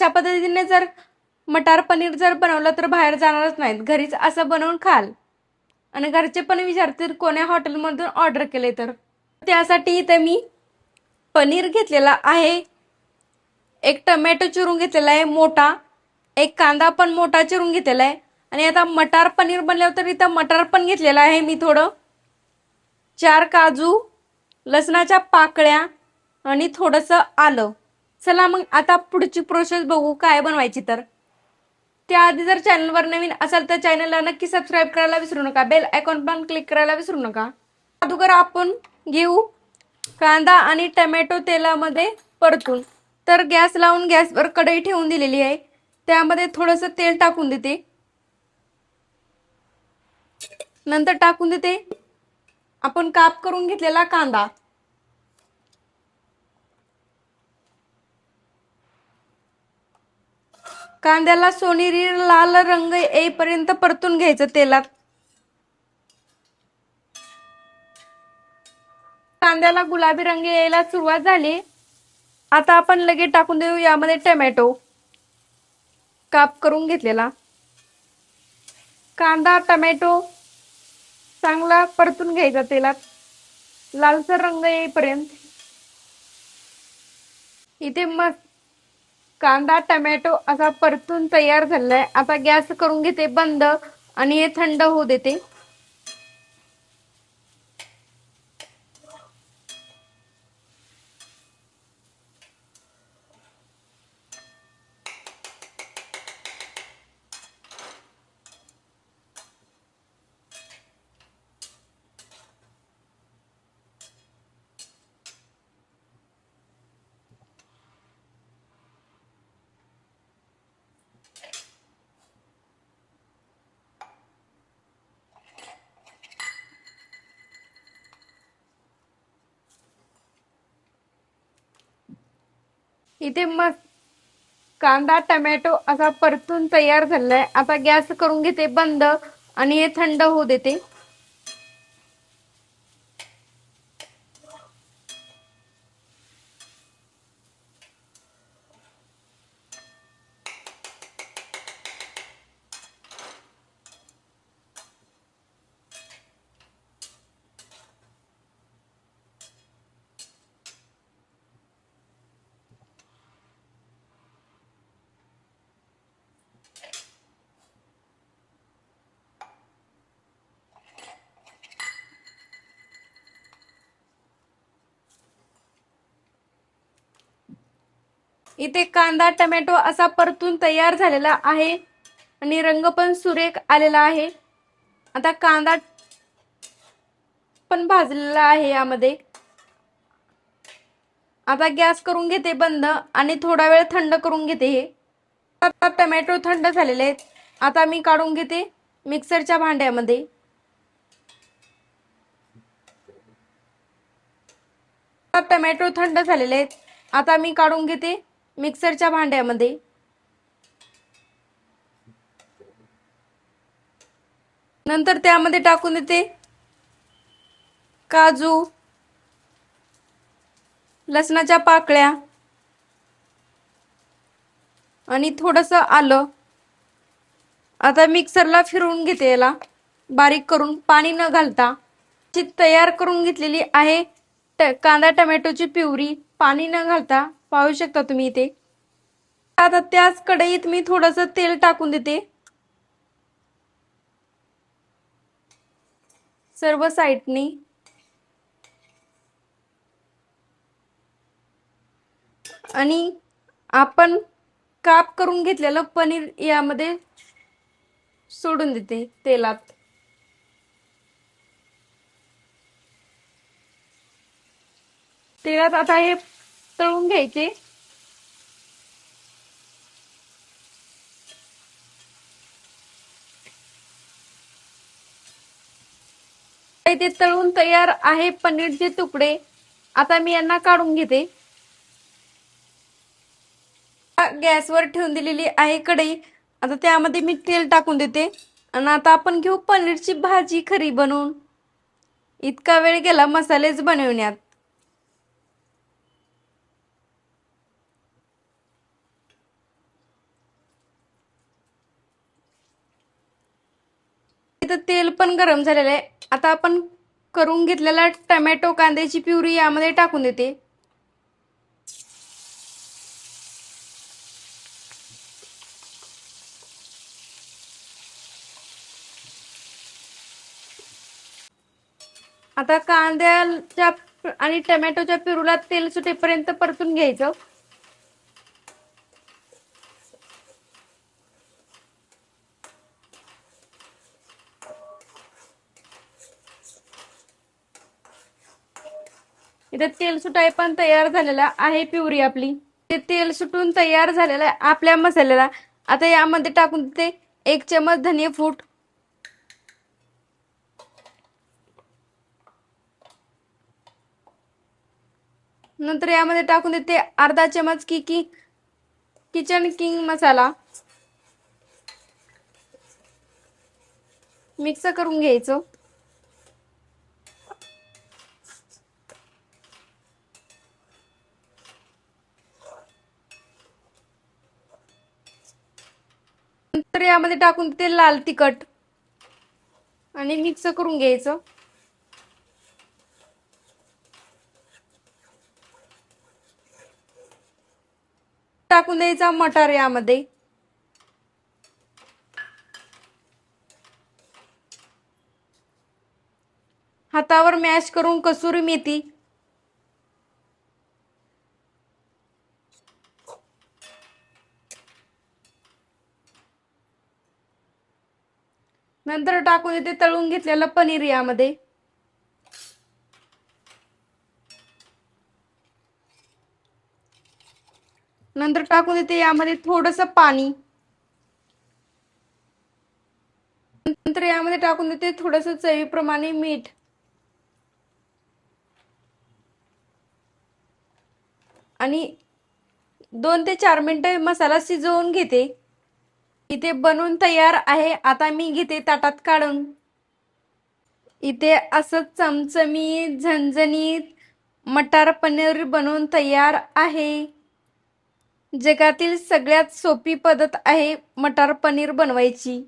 अशा पद्धतीने जर मटार पनीर जर बनवलं तर बाहेर जाणारच नाहीत, घरीच असं बनवून खाल. आणि घरचे पण विचारतील कोण्या हॉटेलमधून ऑर्डर केले तर. त्यासाठी इथे मी पनीर घेतलेला आहे, एक टमॅटो चिरून घेतलेला आहे मोठा, एक कांदा पण मोठा चिरून घेतलेला आहे. आणि आता मटार पनीर बनल्यावर तर इथं मटार पण घेतलेला आहे मी थोडं, 4 काजू, लसणाच्या पाकळ्या आणि थोडंसं आलं. चला मग आता पुढची प्रोसेस बघू काय बनवायची तर. त्याआधी जर चॅनलवर नवीन असाल तर चॅनलला नक्की सबस्क्राईब करायला विसरू नका, बेल आयकॉन पण क्लिक करायला विसरू नका. अगोदर आपण घेऊ कांदा आणि टमॅटो तेलामध्ये परतून. तर गॅस लावून गॅसवर कढई ठेवून दिलेली आहे, त्यामध्ये थोडंसं तेल टाकून देते. नंतर टाकून देते आपण काप करून घेतलेला कांदा. कांद्याला सोनेरी लाल रंग येईपर्यंत परतून घ्यायचं तेलात. कांद्याला गुलाबी रंग यायला सुरुवात झाली. आता आपण लगेच टाकून देऊ यामध्ये टमॅटो काप करून घेतलेला. कांदा टमॅटो चांगला परतून घ्यायचा तेलात, लालसर रंग येईपर्यंत. इथे मस्त कांदा टमॅटो असा परतून तयार झालाय. आता गॅस करून घेते बंद आणि हे थंड होऊ देते. इथे मस्त कांदा टमॅटो असा परतून तयार झालाय. आता गॅस करून घेते बंद आणि हे थंड होऊ देते. इथे कांदा टमॅटो असा परतून तयार झालेला आहे आणि रंग पण सुरेख आलेला आहे. आता कांदा पण भाजलेला आहे यामध्ये. आता गॅस करून घेते बंद आणि थोडा वेळ थंड करून घेते. हे आता टमॅटो थंड झालेले आहेत. आता मी काढून घेते मिक्सरच्या भांड्यामध्ये. टमॅटो थंड झालेले आहेत. आता मी काढून घेते मिक्सरच्या भांड्यामध्ये. नंतर त्यामध्ये टाकून देते काजू, लसणाच्या पाकळ्या आणि थोडंसं आलं. आता मिक्सरला फिरवून घेते याला बारीक करून, पाणी न घालता. तयार करून घेतलेली आहे कांदा टमॅटोची प्युरी, पाणी न घालता, पाहू शकता तुम्ही इथे. आता त्याच कढईत मी थोडंसं तेल टाकून देते सर्व साईडनी. आणि आपण काप करून घेतलेलं पनीर यामध्ये सोडून देते तेलात. तेलात आता हे तळून घ्यायचे. ते तळून तयार आहे पनीरचे तुकडे. आता मी यांना काढून घेते. गॅसवर ठेवून दिलेली आहे कढई. आता त्यामध्ये मी तेल टाकून देते आणि आता आपण घेऊ पनीरची भाजी खरी बनवून. इतका वेळ गेला मसालेच बनवण्यात. इथं तेल पण गरम झालेलं आहे. आता आपण करून घेतलेला टमॅटो कांद्याची प्युरी यामध्ये टाकून देते. आता कांद्याच्या आणि टमॅटोच्या प्युरीला तेल सुटेपर्यंत परतून घ्यायचं. इथे तेल सुटाय पण तयार झालेला आहे प्युरी आपली. ते तेल सुटून तयार झालेला आहे आपल्या मसाल्याला. आता यामध्ये टाकून देते 1 चमच धने पूड, नंतर यामध्ये टाकून देते अर्धा चमच किचन किंग मसाला. मिक्स करून घ्यायचं. नंतर यामध्ये टाकून देते लाल तिखट आणि मिक्स करून घ्यायचं. टाकून द्यायचा मटार यामध्ये. हातावर मॅश करून कसुरी मेथी, नंतर टाकून देते तळून घेतलेलं पनीर यामध्ये. नंतर टाकून देते यामध्ये थोडंसं पाणी. नंतर यामध्ये टाकून देते थोडंसं चवीप्रमाणे मीठ आणि 2 ते 4 मिनिटं मसाला शिजवून घेते. इथे बनवून तयार आहे. आता मी घेते ताटात काढून. इथे असं चमचमीत झणझणीत मटार पनीर बनवून तयार आहे. जगातील सगळ्यात सोपी पद्धत आहे मटार पनीर बनवायची.